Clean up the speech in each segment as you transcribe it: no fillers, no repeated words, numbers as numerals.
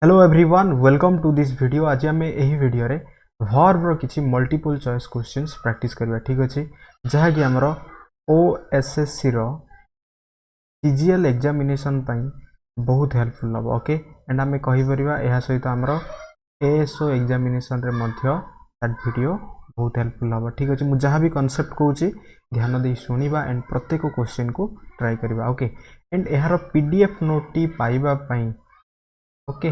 Hello everyone welcome to this video. आज आम यही वीडियो रे वर्ब रो किछि मल्टीपल चॉइस क्वेश्चंस प्रैक्टिस करबा। ठीक अछि, जहा कि हमरो ओएसएससी रो सीजीएल एग्जामिनेशन पई बहुत हेल्पफुल हबो। ओके, एंड आम कहि परिबा एहा सहित हमरो एएसओ एग्जामिनेशन रे मध्य दैट वीडियो बहुत हेल्पफुल हबो। ठीक अछि, मु जहा भी कांसेप्ट कहूची ध्यान दे सुनिबा एंड प्रत्येक क्वेश्चन को ट्राई करबा। ओके, एंड एहारो पीडीएफ नोट टी पाइबा पई ओके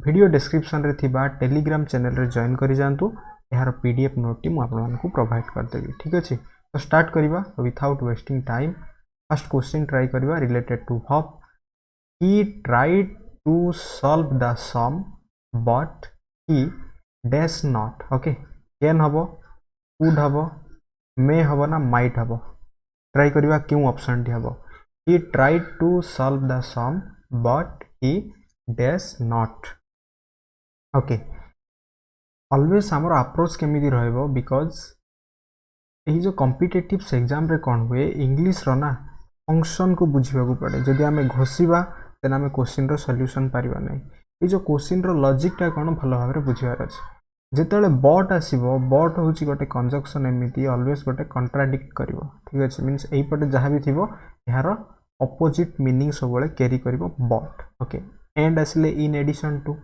वीडियो डिस्क्रिप्शन रे थिबा टेलीग्राम चैनल रे जॉइन करि जानतु। यार पीडीएफ नोट टी मु आपन मानकु प्रोवाइड कर देबी। ठीक अछि, तो स्टार्ट करिबा without wasting time. First question try करिबा related to verb. He tried to solve the sum but he dash not. Okay, can हबो, कुड हबो, मे हबो ना माइट हबो। ट्राई करिबा क्यों ऑप्शन टी हबो। He tried to solve the sum but he dash not. Okay, always हमर अप्रोच केमिति रहइबो बिकॉज एही जो कॉम्पिटिटिव्स एग्जाम रे कोन हुए इंग्लिश रो ना फंक्शन को बुझिबा को पड़े। जदि आमे घोसीबा देन आमे क्वेश्चन रो सॉल्यूशन पारिबा नै। ए जो क्वेश्चन रो लॉजिक टा कोन भलो भाबरे बुझिबार अछि। जेतेले बट आसीबो, बट होची गोटे कंजक्शन एमिति ऑलवेज गोटे कॉन्ट्राडिक्ट करिवो। ठीक अछि, मींस एही पटे जहा भी थिबो यार ऑपोजिट मीनिंग सबले कैरी करिवो बट। ओके, एंड आसले इन एडिशन टू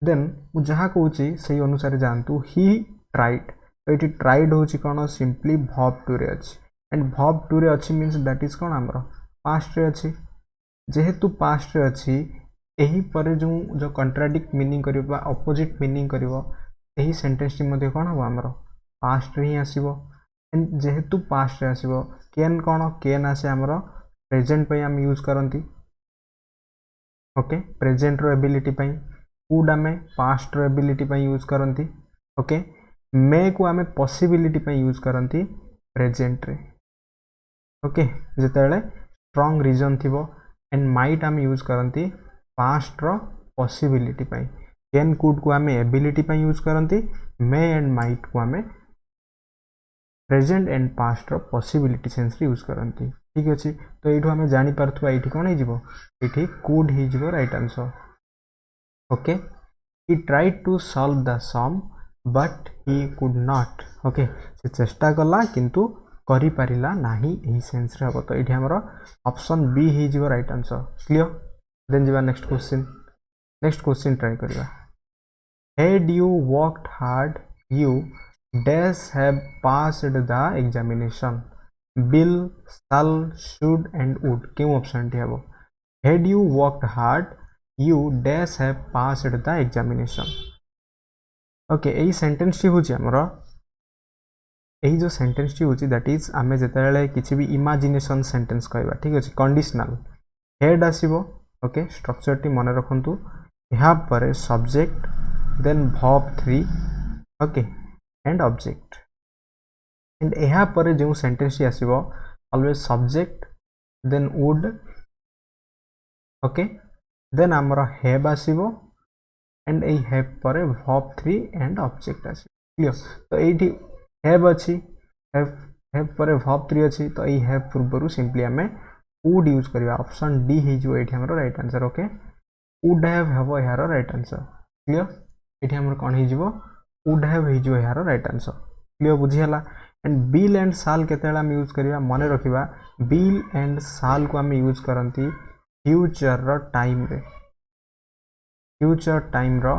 देन मु जहा कहूची सही अनुसार जानतु ही ट्राइड। तो ये ट्राइड होची कोन सिंपली वर्ब टू रे अछि एंड वर्ब टू रे अछि मींस दैट इज कोन हमरो पास्ट रे अछि। जेहेतु पास्ट रे अछि एही परे जो कॉन्ट्राडिक्ट मीनिंग करिवो ऑपोजिट मीनिंग करिवो एही सेंटेंस टी मध्ये कोन हो हमरो पास्ट रे ही आसीबो। एंड जेहेतु पास्ट रे आसीबो कैन कोन कैन आसे हमरो प्रेजेंट पई हम यूज करंती। ओके, प्रेजेंट रो एबिलिटी पई। कुड आमे पास्ट रो एबिलिटी पई यूज करंती। ओके, मे को आमे पॉसिबिलिटी पई यूज करंती प्रेजेंट रे। ओके, जेतेले स्ट्रांग रीजन थिबो। एंड माइट आमे यूज करंती पास्ट रो पॉसिबिलिटी पई। कैन कुड को आमे एबिलिटी पई यूज करंती। मे एंड माइट को आमे प्रेजेंट एंड पास्ट रो पॉसिबिलिटी सेंस रे यूज करंती। ठीक अछि, तो एठो आमे जानि परथुवा एठी कोन हे जिवो, एठी कुड हे जिवो right answer. Okay, he tried to solve the sum but he could not। Okay, से चेष्टा कला किंतु करि परिला नाही एही सेंस रे हबो। तो एठी हमरो ऑप्शन बी हे जिवो राइट आंसर। क्लियर, देन जिवा next question. Next question try करिवा। had you worked hard you dash have passed the examination। will, shall, should and would क्यों ऑप्शन टी हबो। had you worked hard you dash have passed the examination। Okay, एही sentence टी होची हमरो एही जो सेंटेंस टी होची दैट इज आमे जेतेले किछि भी इमेजिनेशन सेंटेंस कहबा। ठीक अछि, कंडीशनल हेड आसीबो। ओके, स्ट्रक्चर टी मन रखंतु। यहा पर subject then verb 3 okay and object. And यहा पर जो सेंटेंस टी आसीबो always subject then would okay then हमरो हैव आसीबो एंड ए हैव पर वर्ब 3 एंड ऑब्जेक्ट आसी। क्लियर, तो एठी हैव अछि, हैव पर वर्ब 3 अछि, तो ए हैव पूर्वरु सिंपली हमें वुड यूज करिया। ऑप्शन डी हे जो एठी हमरो right answer. Okay, would have हबो यार राइट आंसर। क्लियर, एठी हमरो कोन हे जिवो वुड हैव हे जो यार राइट आंसर। क्लियर बुझियला। एंड बिल एंड साल केतेला हम यूज करिया माने रखिबा। बिल एंड साल को हम यूज करंती फ्यूचर रो टाइम रे। फ्यूचर टाइम रो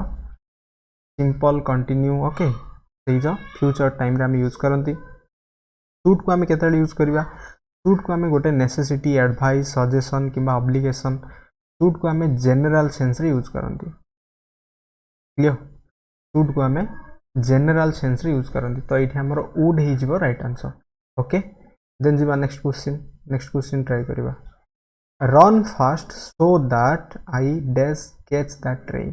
सिंपल कंटिन्यू। ओके, सेही जो फ्यूचर टाइम रे हम यूज करंती। शुड को हम केतेला यूज करिबा। शुड को हम गोटे नेसेसिटी, एडवाइस, सजेशन किबा ऑब्लिगेशन। शुड को हम जनरल सेंस रे यूज करंती। क्लियर, शुड को हम जनरल सेंस रे यूज करंती। तो एठी हमरो वुड हे जिवो राइट आंसर। ओके, देन जिबा next question. Next question try करिबा। Run fast so that I dash catch the train.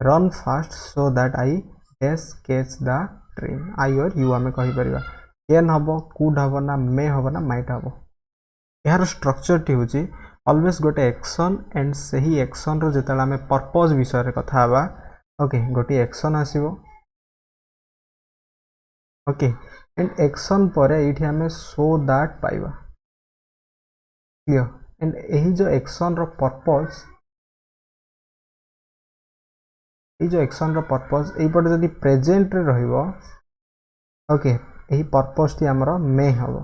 Run fast so that I dash catch the train. I और यू आमे कहि परिबा। कैन हबो, could हबो ना मे हबो ना माइट हबो। यार स्ट्रक्चर टी होची ऑलवेज गोटे एक्शन एंड सही एक्शन रो जेतला आमे पर्पस विषय रे कथा हबा। ओके, गोटे एक्शन आसीबो। ओके, एंड एक्शन परे एठी हमें सो दैट पाइबा। क्लियर, एंड एही जो एक्शन रो पर्पस ये जो एक्शन रो पर्पस एपटे जदि प्रेजेंट रे रहिबो ओके एही पर्पस टी हमरो मे हबो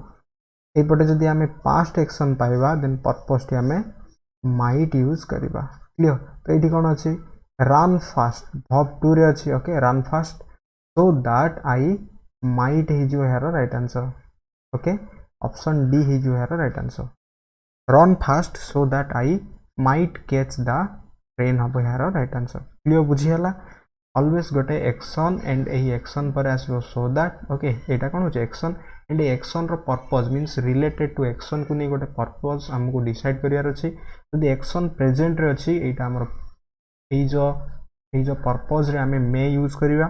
एपटे जदि आमे पास्ट एक्शन पाइबा देन पर्पस टी आमे माइट यूज करिबा क्लियर तो एठी कोन अछि रन फास्ट वर्ब 2 रे अछि okay run fast so that I might ही जो हेरो right answer okay option D ही जो हेरो right answer run fast so that I might catch the train हबो हेरो राइट आंसर क्लियर बुझियला ऑलवेज गोटे एक्शन एंड एही एक्शन पर आसो सो दैट ओके एटा कोन होचे एक्शन एंड एक्शन रो purpose means related to action को नै गोटे पर्पस हमको डिसाइड करियार अछि यदि एक्शन प्रेजेंट रे अछि एटा हमर ए जो पर्पस रे हमें मे यूज करिवा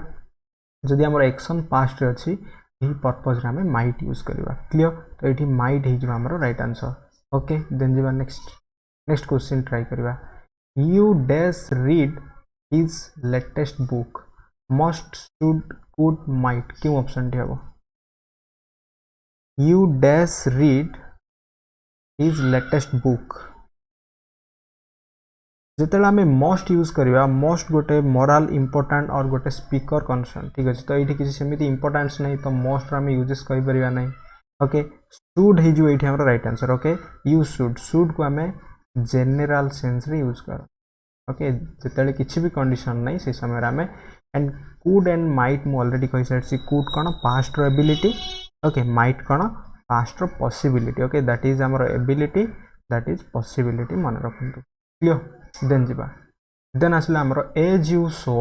जदि हमर एक्शन पास्ट रे अछि एही पर्पस रे हमें माइट यूज करिवा क्लियर तो एठी माइट हे जो हमर राइट आंसर ओके देन जीवा नेक्स्ट क्वेश्चन ट्राई करिवा you dash read his latest book must should could might क्यों ऑप्शन टी हबो you dash read his latest book जितेला आमे मस्ट यूज करिवा मस्ट गोटे मोरल इंपोर्टेंट और गोटे स्पीकर कंसर्न ठीक अछि तो एठी किछि सेमिति इंपोर्टेंस नै तो मस्ट आमे यूजेस करि परिवा नै ओके शुड हे जो एठी हमर right answer okay you should को आमे जनरल सेंस रे यूज कर ओके जितेले किछि भी कंडीशन नै से समय रे आमे एंड कुड एंड माइट मु ऑलरेडी कहि साइड कुड कोन पास्ट रो एबिलिटी ओके माइट कोन पास्ट रो पॉसिबिलिटी ओके दैट इज हमर एबिलिटी दैट इज पॉसिबिलिटी मन रखंतु क्लियर देन जीवा देन आसला हमरो as you so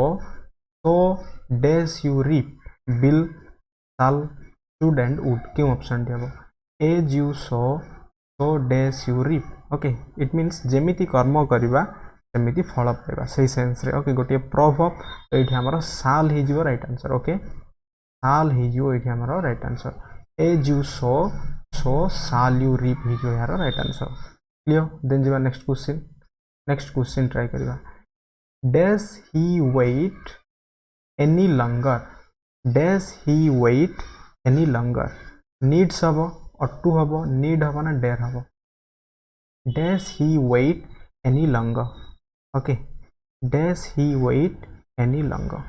dash you रीप will shall should and would क्यों ऑप्शन टी हबो as you so dash you reap okay it means जेमिति कर्म करिबा सेमिति फल पाइबा सही सेंस रे ओके गोटे प्रोवर्ब तो एठी हमरो शाल ही जीवो राइट आंसर ओके शाल ही जीवो एठी हमरो right answer as you sow shall you reap ही जो यार राइट आंसर क्लियर देन जीवा नेक्स्ट क्वेश्चन ट्राई करिवा dash he wait any longer dash he wait any longer needs हबो अटू हबो नीड हबो ना डेयर हबो dash he wait any longer okay dash he wait any longer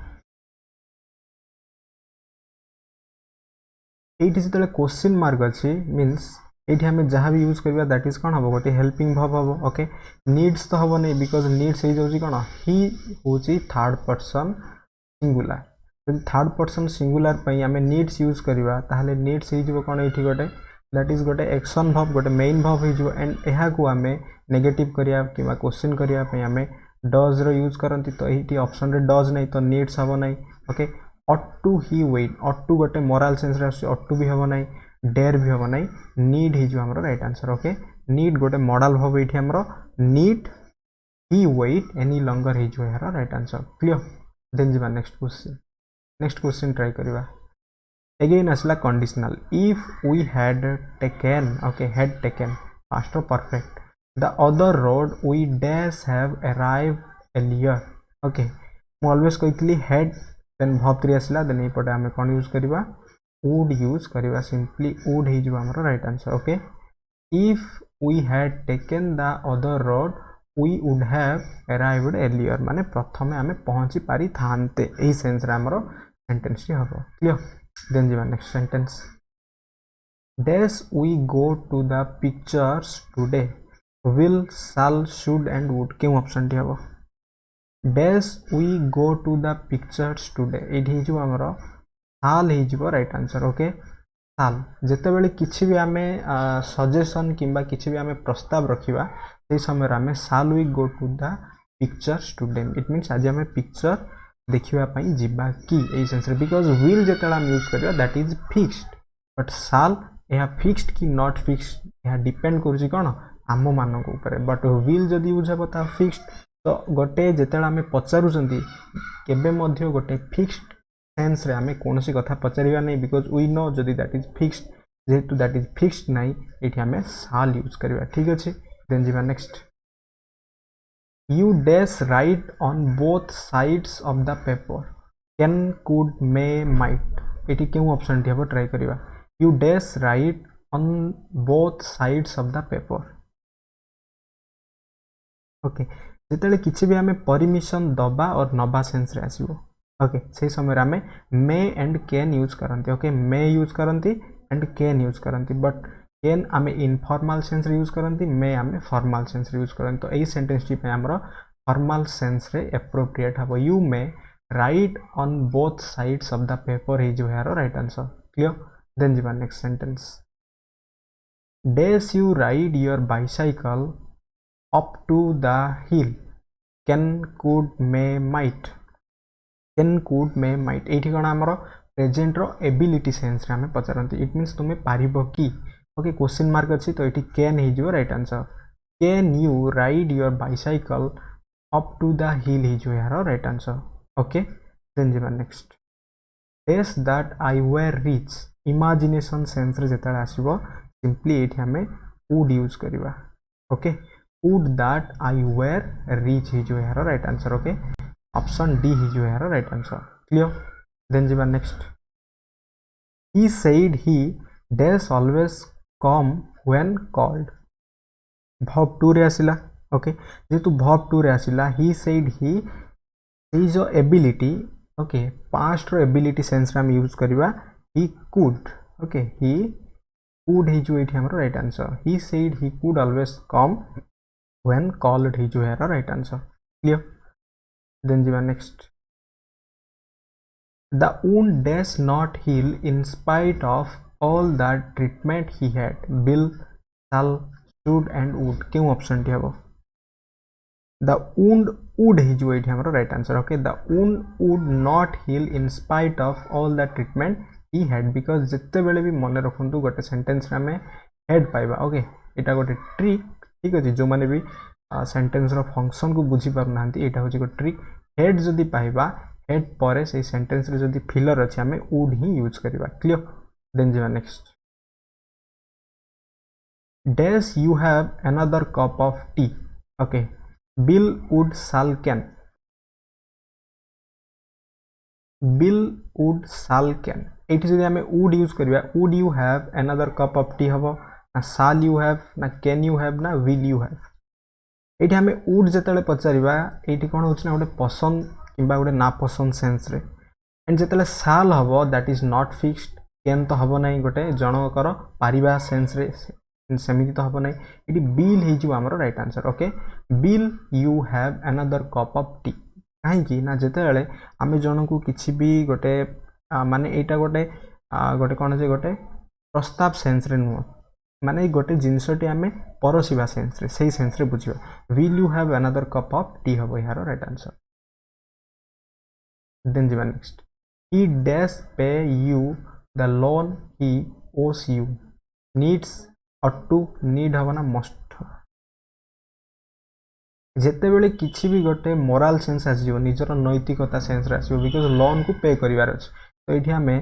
एठी जितले क्वेश्चन मार्क अछि मींस एठी हमें जहाँ भी यूज करबा दैट इज कोन हबो गोटे हेल्पिंग वर्ब हबो ओके नीड्स तो हबो नै बिकॉज़ नीड्स हे जोजी कोन ही होची थर्ड पर्सन सिंगुलर यदि थर्ड पर्सन सिंगुलर पई हमें नीड्स यूज करबा ताहले नीड्स हे जो कोन एठी गोटे दैट इज गोटे एक्शन वर्ब गोटे मेन वर्ब हे जो एंड एहा को हमें नेगेटिव करिया किबा क्वेश्चन करिया पई हमें डज रो यूज करंती तो एठी ऑप्शन रे डज नै तो नीड्स हबो नै okay ought to he wait ought to गोटे मोरल सेंस रे ought to भी हबो नै डेयर भी हबो नै नीड ही जो हमरो राइट आंसर ओके नीड गोटे मॉडल वर्ब एठी हमरो need he wait any longer ही जो हेरो राइट आंसर क्लियर देन जीवा नेक्स्ट क्वेश्चन ट्राई करिवा अगेन असला conditional if we had taken okay had taken past perfect the other road we dash have arrived earlier okay मु always कहतली had then verb 3 असला then एपटे हमें कोन यूज करिवा वुड यूज करिवा सिंपली वुड ही जो हमरो right answer okay if we had taken the other road we would have arrived earlier माने प्रथमे हमें पहुंची पारी थानते एही सेंस रे हमरो सेंटेंस टी हबो क्लियर देन जीवा next sentence dash we go to the pictures today will shall should and would क्यों ऑप्शन टी हबो dash we go to the pictures today एठी जो हमरो शाल ही जो राइट आंसर ओके शाल जेते बेले किछि भी हमें सजेशन किंबा किछि भी हमें प्रस्ताव रखिबा से समय रे हमें shall we go to the pictures today it means आज हमें पिक्चर देखिबा पई जिबा की एई सेंस रे बिकॉज़ विल जेतेला हम यूज करबा that is fixed but shall यह फिक्स्ड की नॉट फिक्स्ड यह डिपेंड करछि कोन आम मान ऊपर बट विल जदि यूज हे ता फिक्स्ड तो गोटे जितेला आम पचारूँ केबे मध्य गोटे फिक्स्ड सेंस रे आम कौन सी कथा पचारिबा नहीं बिकॉज वी नो जदि दैट इज फिक्स्ड जेहेतु दैट इज फिक्स्ड नहीं ये आम शाल यूज करवा ठीक अच्छे देन जीवा next you dash right on both sides of the paper can could may might ये क्यों ऑप्शन टी हम ट्राई करवा you dash right on both sides of the paper okay जिते किसी भी आम परमिशन दबा और नबा सेन्स रे आसीबो ओके से समय आम मे एंड कैन यूज करती ओके मे यूज करती एंड कैन यूज करती बट कैन आम इनफॉर्मल सेन्स रे यूज करती मे आम फॉर्मल सेन्स रे यूज करती तो यही सेंटेंस टी आमर फॉर्मल सेन्स रे एप्रोप्रिएट हम you may write on both sides of the paper ही जो यार राइट आंसर क्लियर देन जी next sentence dash you ride your bicycle up to the hill can could may might can could may might ये कौन आमर present रो ability sense रे आम पचारती इट मीन्स तुम्हें पारिबो कि ओके क्वेश्चन मार्क अच्छी तो ये कैन हो right answer can you ride your bicycle up to the hill हो यार राइट आंसर ओके देन जी next days that I were rich imagination sense रे जेता आसीबो सिंपली ये आम वुड यूज करवा okay would that I were rich हो यार right answer okay option D हो यार राइट आंसर क्लियर देन जी next he said he does always come when called verb 2 रे आसिला ओके जेतु verb 2 रे आसिला he said he जो एबिलिटी ओके पास्ट रो एबिलिटी सेंस रे हम यूज करबा he could okay he could ही जो एठी हमर right answer he said he could always come when called ही जो है राइट आंसर क्लियर देन जी next The wound does not heal in spite of all that treatment he had. Bill, shall, should and would. क्यों option टी हबो? The wound would ही जो एठी हमरो right answer okay the wound would not heal in spite of all that treatment he had because जिते बेले भी मन रखंतु गोटे सेंटेंस रे हमें हेड पाइबा ओके एटा गोटे ट्रिक ठीक अछि जो माने भी सेंटेंस रो फंक्शन को बुझी पार नांती एटा होची गोटे ट्रिक हेड जदी पाइबा हेड पर से सेंटेंस रे जदी फिलर अछि हमें वुड ही यूज करबा क्लियर देन जी next dash you have another cup of tea okay will would shall can will would shall can एठी जदी हमें वुड यूज करबा would you have another cup of tea हबो ना शाल यू हैव ना can you have ना will you have एठी हमें वुड जतले पचारिबा एठी कोन होछ ना गोटे पसंद किंबा गोटे ना पसंद सेन्स रे एंड जिते साल हम that is not fixed can तो हम ना गोटे जनकर पारिबा सेन्स रे सेमिति तो हम ना ये बिल हो आमर right answer okay bill you have another cup of T कहीं ना जिते आम जन को किसी भी गोटे माने एटा गोटे गोटे कौन से गोटे प्रस्ताव सेन्स रे नुह माने गोटे जिनसटी आम परसिबा सेन्स रे सही सेन्स रे बुझिबा will you have another cup of tea हम यार right answer then the next he does pay you the loan he owes you needs ought to need हवना must जेते बेले किछि भी गोटे मोरल सेंस आसीबो निजर नैतिकता सेंस रे आसीबो बिकॉज़ लोन को पे करिवार अछि तो एठी हमें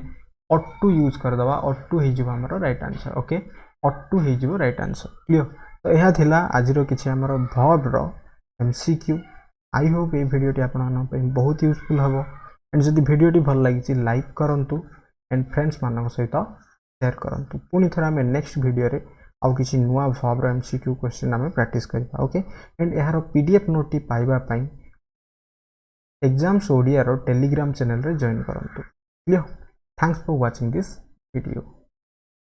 ought to यूज कर दवा ought to हे जिवो हमर right answer okay ought to हे जिवो राइट आंसर क्लियर तो एहा थिला आजिरो किछि हमर verb रो MCQ आई होप ए वीडियो टी आपन पे बहुत यूजफुल हबो एंड जदि वीडियो टी भल लागी लाइक करंतु एंड फ्रेंड्स मान सहित शेयर करंतु पुणी थोड़ा आम नेक्स्ट वीडियो रे आउ किसी नुआ वर्ब रो MCQ क्वेश्चन आम प्रैक्टिस करबा ओके एंड यार PDF नोट टी पाइबा पई एग्जाम्स ओडिया रो टेलीग्राम चैनल रे जॉइन करंतु clear thanks for watching this video.